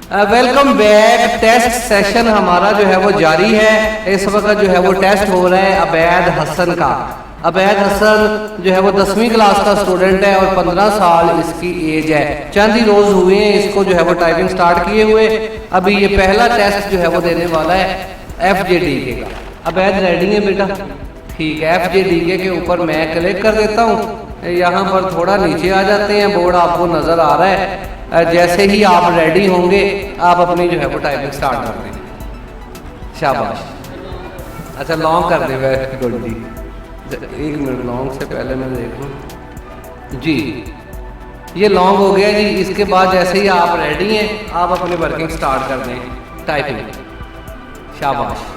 Welcome back. Test session हमारा जो है वो जारी है। इस वक्त जो है वो टेस्ट हो रहा है अबैद हसन का। अबैद हसन जो है वो 10वीं क्लास का स्टूडेंट है और 15 साल इसकी एज है। चंद ही रोज हुए हैं इसको जो है वो टाइपिंग स्टार्ट किए हुए। अभी ये पहला टेस्ट जो है वो देने वाला है FJDK का। अबैद रेडी है बेटा? ठीक है, FJDK के ऊपर मैं क्लिक कर देता हूँ। यहाँ पर थोड़ा नीचे आ जाते हैं, बोर्ड आपको नजर आ रहा है। जैसे ही आप रेडी होंगे आप अपनी जो है वो टाइपिंग स्टार्ट कर दें। शाबाश। अच्छा लॉन्ग कर दे। वेरी गुड जी। 1 मिनट, लॉन्ग से पहले मैं देख लूँ जी। ये लॉन्ग हो गया जी। इसके बाद जैसे ही आप रेडी हैं आप अपनी वर्किंग स्टार्ट कर दें टाइपिंग। शाबाश।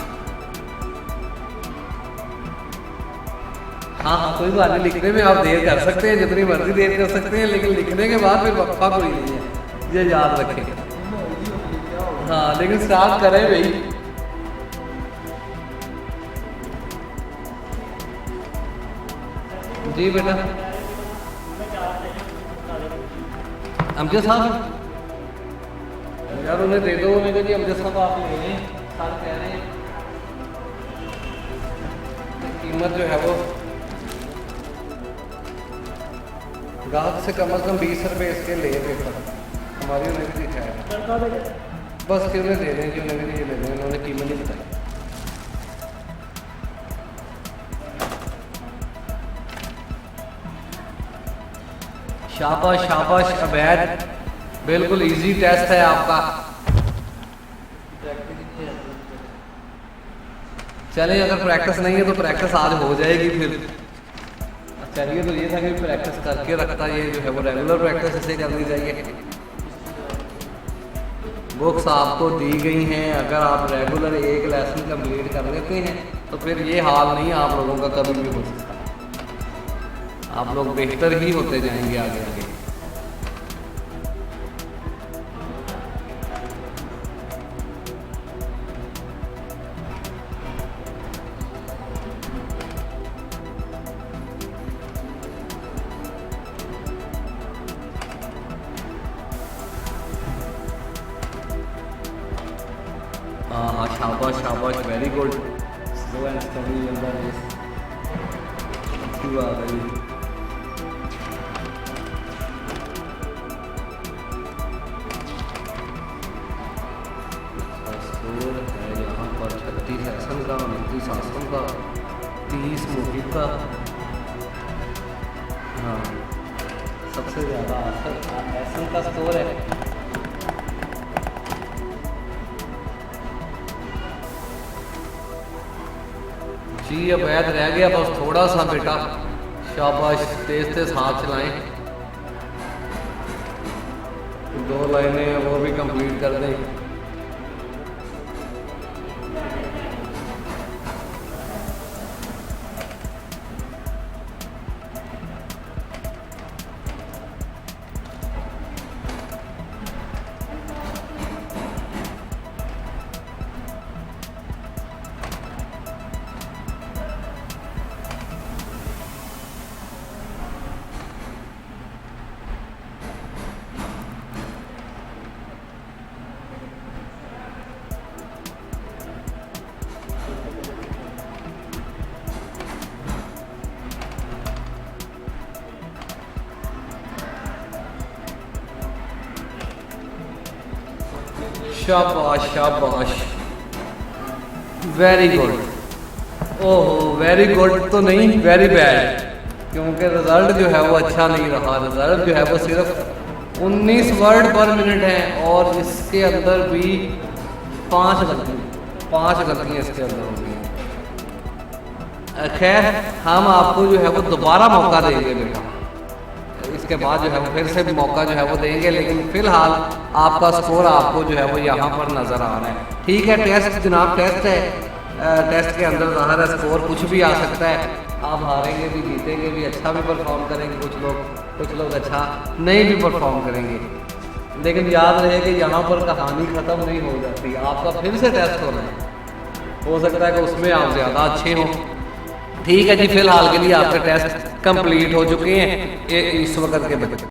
हाँ, कोई बात नहीं, लिखने में आप देर कर सकते हैं, जितनी मर्जी देर कर सकते हैं, लेकिन लिखने के बाद फिर वक्फा कोई नहीं है, ये याद रखें। हाँ, लेकिन स्टार्ट करें भाई। जी बेटा। अमजद साहब यार उन्हें दे दो। उन्हें जी अमजद साहब आप ले लें। सर कह रहे हैं कीमत जो है वो गाहक से कम 20 रुपये इसके ले पेपर। हमारी उन्हें भी दिखाया बस कि उन्हें दे दें कि उन्हें भी नहीं ले लें। उन्होंने कीमत नहीं बताई। शाबाश शाबाश अबैद, बिल्कुल इजी टेस्ट है आपका। चलें, अगर प्रैक्टिस नहीं है तो प्रैक्टिस आज हो जाएगी। फिर चलिए, तो ये था कि प्रैक्टिस करके रखता, ये जो है वो रेगुलर प्रैक्टिस इसे करनी चाहिए। बुक्स आपको दी गई हैं, अगर आप रेगुलर एक लेसन कंप्लीट कर लेते हैं तो फिर ये हाल नहीं आप लोगों का कभी भी हो सकता। आप लोग बेहतर ही होते जाएंगे आगे आगे। हाँ, शाबाश शाबाश, very good. Slow and steady in the race. अच्छी बात है। स्कोर है यहाँ पर 36 हसन का, 29 आसम का, 30 मुहिब का। हाँ, सबसे ज़्यादा हसन का स्कोर है। जी अबैद रह गया बस थोड़ा सा बेटा। शाबाश, तेज तेज हाथ चलाएं। 2 लाइनें हैं वो भी कंप्लीट कर दें। शाबाश शाबाश, वेरी गुड। ओहो, वेरी गुड तो नहीं, वेरी बैड, क्योंकि रिजल्ट जो है वो अच्छा नहीं रहा। रिजल्ट जो है वो सिर्फ 19 वर्ड पर मिनट है और इसके अंदर भी 5 गलतियाँ इसके अंदर होंगी। खैर, हम आपको जो है वो दोबारा मौका देंगे बेटा। इसके बाद जो है वो फिर से मौका जो है वो देंगे, लेकिन फिलहाल आपका स्कोर आपको जो है वो यहाँ पर नज़र आ रहा है। ठीक है, टेस्ट जनाब टेस्ट है। टेस्ट के अंदर ज़ाहिर है स्कोर कुछ भी आ सकता है। आप हारेंगे भी, जीतेंगे भी, अच्छा भी परफॉर्म करेंगे कुछ लोग अच्छा नहीं भी परफॉर्म करेंगे। लेकिन याद रहे कि यहाँ पर कहानी ख़त्म नहीं हो जाती। आपका फिर से टेस्ट होना है, हो सकता है कि उसमें आप ज़्यादा अच्छे हों। ठीक है जी, फिलहाल के लिए आपके टेस्ट कंप्लीट हो चुके हैं इस वक्त के।